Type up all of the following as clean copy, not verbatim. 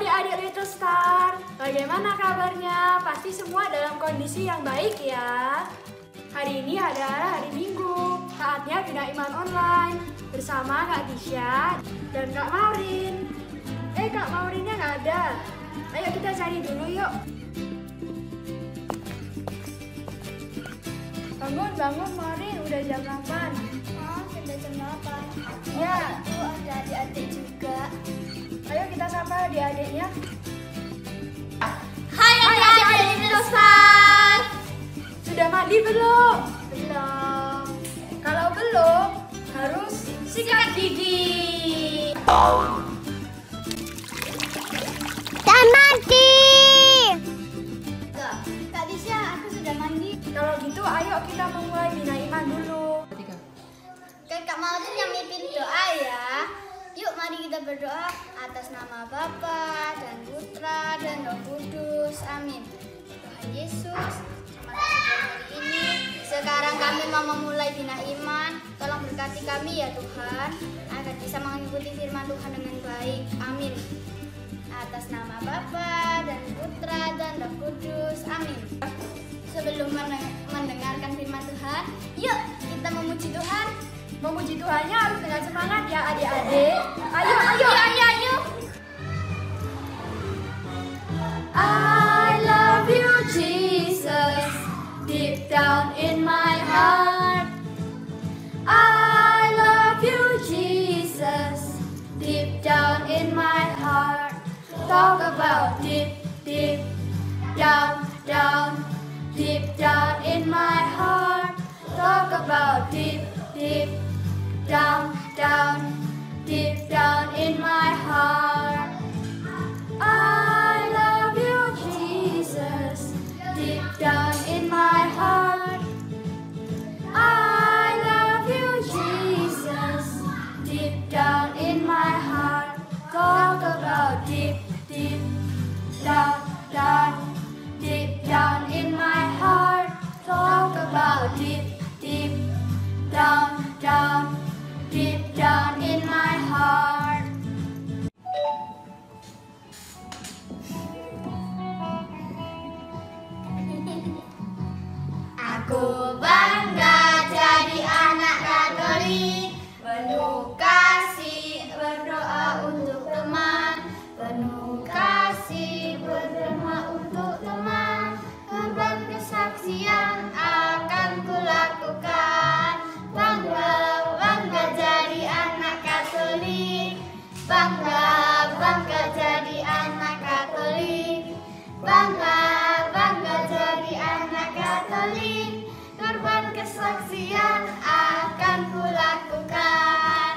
adik-adik Little Star, bagaimana kabarnya? Pasti semua dalam kondisi yang baik ya. Hari ini adalah hari Minggu, saatnya Bina Iman Online bersama Kak Tisha dan Kak Maurin. Kak Maurinnya nggak ada. Ayo kita cari dulu yuk. Bangun Maurin, udah jam 8. Sudah jam 8. Ya, Tuh ada adik-adik juga. ayo kita sapa adik-adiknya. Hai adik-adik Little Star. Sudah mandi belum? Belum. Kalau belum, harus sikat gigi. Dan mandi. Kak Disha, aku sudah mandi. Kalau gitu, ayo kita memulai Bina Iman dulu. Kak Maurin yang mimpin doa ya. Yuk mari kita berdoa atas nama Bapa dan Putra dan Roh Kudus. Amin. Tuhan Yesus, terima kasih hari ini. Sekarang kami mau memulai Bina Iman. Tolong berkati kami ya Tuhan, agar bisa mengikuti firman Tuhan dengan baik. Amin. Atas nama Bapa dan Putra dan Roh Kudus. Amin. Sebelum mendengarkan firman Tuhan, yuk kita memuji Tuhan. Memuji Tuhannya harus dengan semangat ya adik-adik. Ayo. I love you Jesus, deep down in my heart. I love you Jesus, deep down in my heart. Talk about deep down, deep down in my heart. Talk about deep down, deep down in my heart. I love you, Jesus, deep down in my heart. I love you, Jesus, deep down in my heart. Talk about deep down, deep down in my heart. Talk about deep down, deep down in my heart. Aku bangga jadi anak Katolik, penuh kasih berdoa untuk teman, penuh kasih berdoa untuk teman, korban kesaksian akan kulakukan. Bangga jadi anak Katolik, bangga jadi anak Katolik, bangga jadi anak Katolik, korban kesaksian akan kulakukan.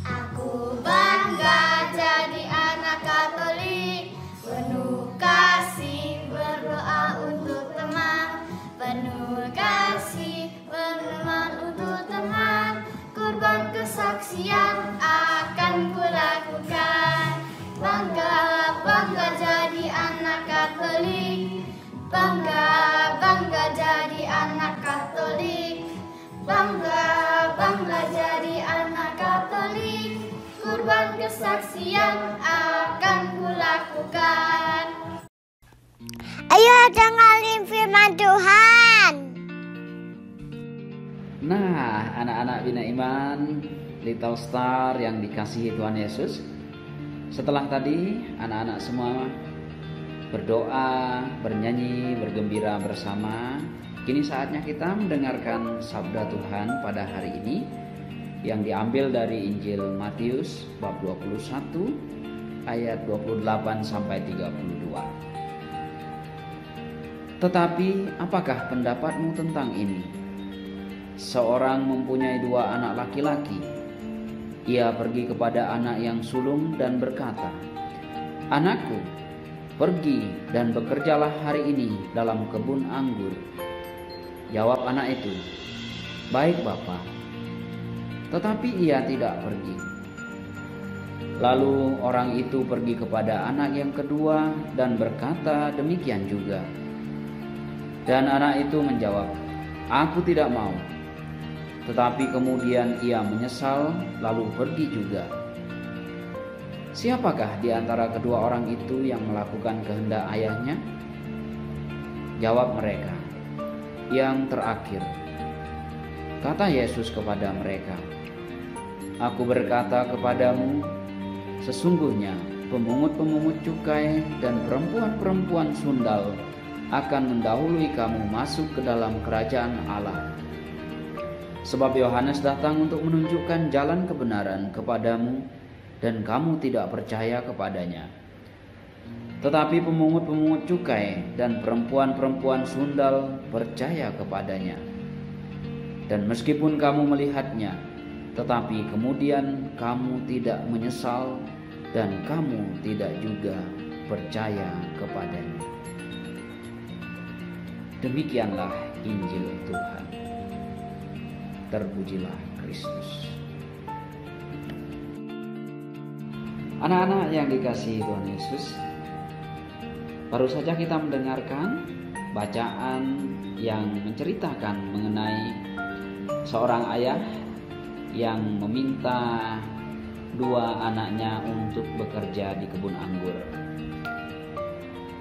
Aku bangga jadi anak Katolik, penuh kasih berdoa untuk teman, penuh kasih berdoa untuk teman, korban kesaksian akan kulakukan. Bangga jadi anak Katolik, bangga jadi anak Katolik, bangga jadi anak Katolik, korban kesaksian akan kulakukan. Ayo dengerin firman Tuhan. Nah, anak-anak Bina Iman, Little Star yang dikasihi Tuhan Yesus. Setelah tadi anak-anak semua berdoa, bernyanyi, bergembira bersama, kini saatnya kita mendengarkan sabda Tuhan pada hari ini yang diambil dari Injil Matius bab 21 ayat 28 sampai 32. Tetapi apakah pendapatmu tentang ini? Seorang mempunyai 2 anak laki-laki. Ia pergi kepada anak yang sulung dan berkata, "Anakku, pergi dan bekerjalah hari ini dalam kebun anggur." Jawab anak itu, "Baik, Bapa." Tetapi ia tidak pergi. Lalu orang itu pergi kepada anak yang kedua dan berkata demikian juga. Dan anak itu menjawab, "Aku tidak mau." tetapi kemudian ia menyesal lalu pergi juga. Siapakah di antara kedua orang itu yang melakukan kehendak ayahnya? Jawab mereka, yang terakhir. Kata Yesus kepada mereka, Aku berkata kepadamu, sesungguhnya pemungut-pemungut cukai dan perempuan-perempuan sundal akan mendahului kamu masuk ke dalam kerajaan Allah. Sebab Yohanes datang untuk menunjukkan jalan kebenaran kepadamu, dan kamu tidak percaya kepadanya. Tetapi pemungut-pemungut cukai dan perempuan-perempuan sundal percaya kepadanya. Dan meskipun kamu melihatnya, tetapi kemudian kamu tidak menyesal, dan kamu tidak juga percaya kepadanya. Demikianlah Injil Tuhan. Terpujilah Kristus. Anak-anak yang dikasihi Tuhan Yesus, baru saja kita mendengarkan bacaan yang menceritakan mengenai seorang ayah yang meminta dua anaknya untuk bekerja di kebun anggur.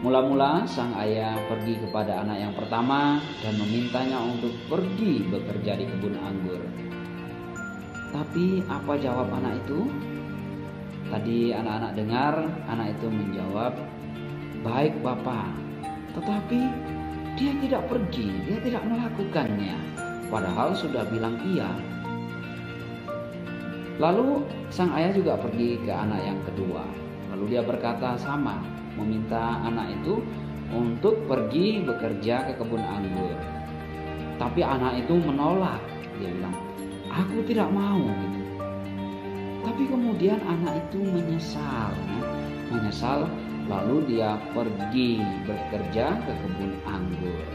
Mula-mula sang ayah pergi kepada anak yang pertama dan memintanya untuk pergi bekerja di kebun anggur. Tapi apa jawab anak itu? Tadi anak-anak dengar, anak itu menjawab, "Baik Bapak," tetapi dia tidak pergi, dia tidak melakukannya, padahal sudah bilang iya. Lalu sang ayah juga pergi ke anak yang kedua. Lalu dia berkata sama, meminta anak itu untuk pergi bekerja ke kebun anggur. Tapi anak itu menolak, dia bilang, "Aku tidak mau." Gitu. Tapi kemudian anak itu menyesal, lalu dia pergi bekerja ke kebun anggur.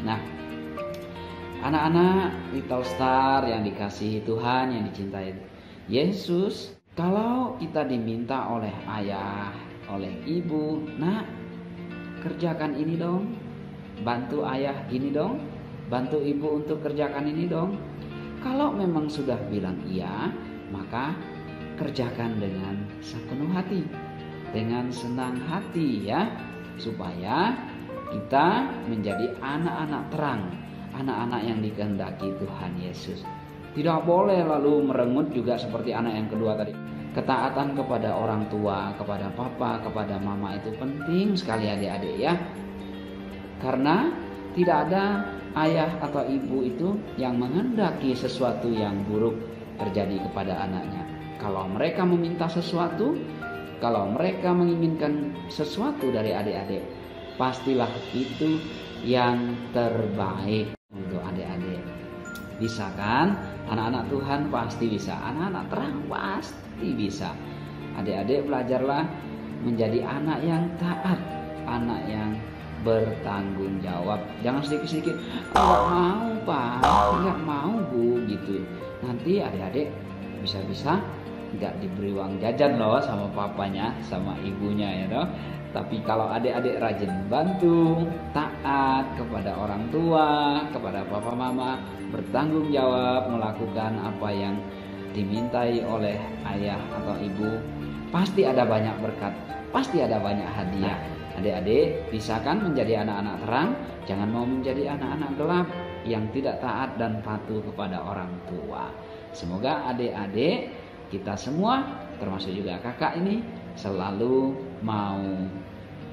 Nah, anak-anak Little Star yang dikasihi Tuhan, yang dicintai Yesus, kalau kita diminta oleh ayah, oleh ibu, "Nak, kerjakan ini dong, bantu ayah gini dong, bantu ibu untuk kerjakan ini dong." Kalau memang sudah bilang iya, maka kerjakan dengan sepenuh hati, dengan senang hati ya, supaya kita menjadi anak-anak terang, anak-anak yang dikehendaki Tuhan Yesus. Tidak boleh lalu merengut juga seperti anak yang kedua tadi. Ketaatan kepada orang tua, kepada papa, kepada mama itu penting sekali adik-adik ya. Karena tidak ada ayah atau ibu itu yang menghendaki sesuatu yang buruk terjadi kepada anaknya. Kalau mereka meminta sesuatu, kalau mereka menginginkan sesuatu dari adik-adik, pastilah itu yang terbaik untuk adik-adik. Bisa kan? Anak-anak Tuhan pasti bisa, anak-anak terang pasti bisa. Adik-adik belajarlah menjadi anak yang taat, anak yang bertanggung jawab. Jangan sedikit-sedikit, "Enggak mau Pak, enggak mau Bu," gitu. Nanti adik-adik bisa-bisa enggak diberi uang jajan loh sama papanya, sama ibunya ya toh. Tapi kalau adik-adik rajin bantu, taat kepada orang tua, kepada papa mama, bertanggung jawab melakukan apa yang dimintai oleh ayah atau ibu, pasti ada banyak berkat, pasti ada banyak hadiah. Adik-adik bisa kan menjadi anak-anak terang, jangan mau menjadi anak-anak gelap yang tidak taat dan patuh kepada orang tua. Semoga adik-adik kita semua, termasuk juga kakak ini, selalu mau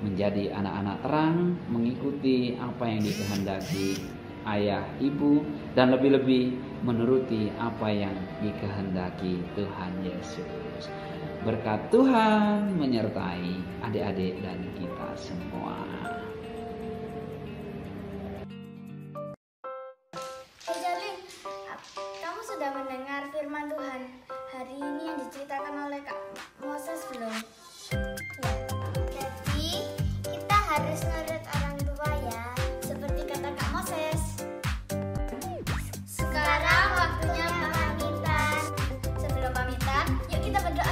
menjadi anak-anak terang, mengikuti apa yang dikehendaki ayah, ibu, dan lebih-lebih menuruti apa yang dikehendaki Tuhan Yesus. Berkat Tuhan menyertai adik-adik dan kita semua. Jalin, kamu sudah mendengar firman Tuhan hari ini yang diceritakan oleh Kak Moses belum? Jadi kita harus nurut orang tua ya, seperti kata Kak Moses. Sekarang waktunya pamitan. Sebelum pamitan, yuk kita berdoa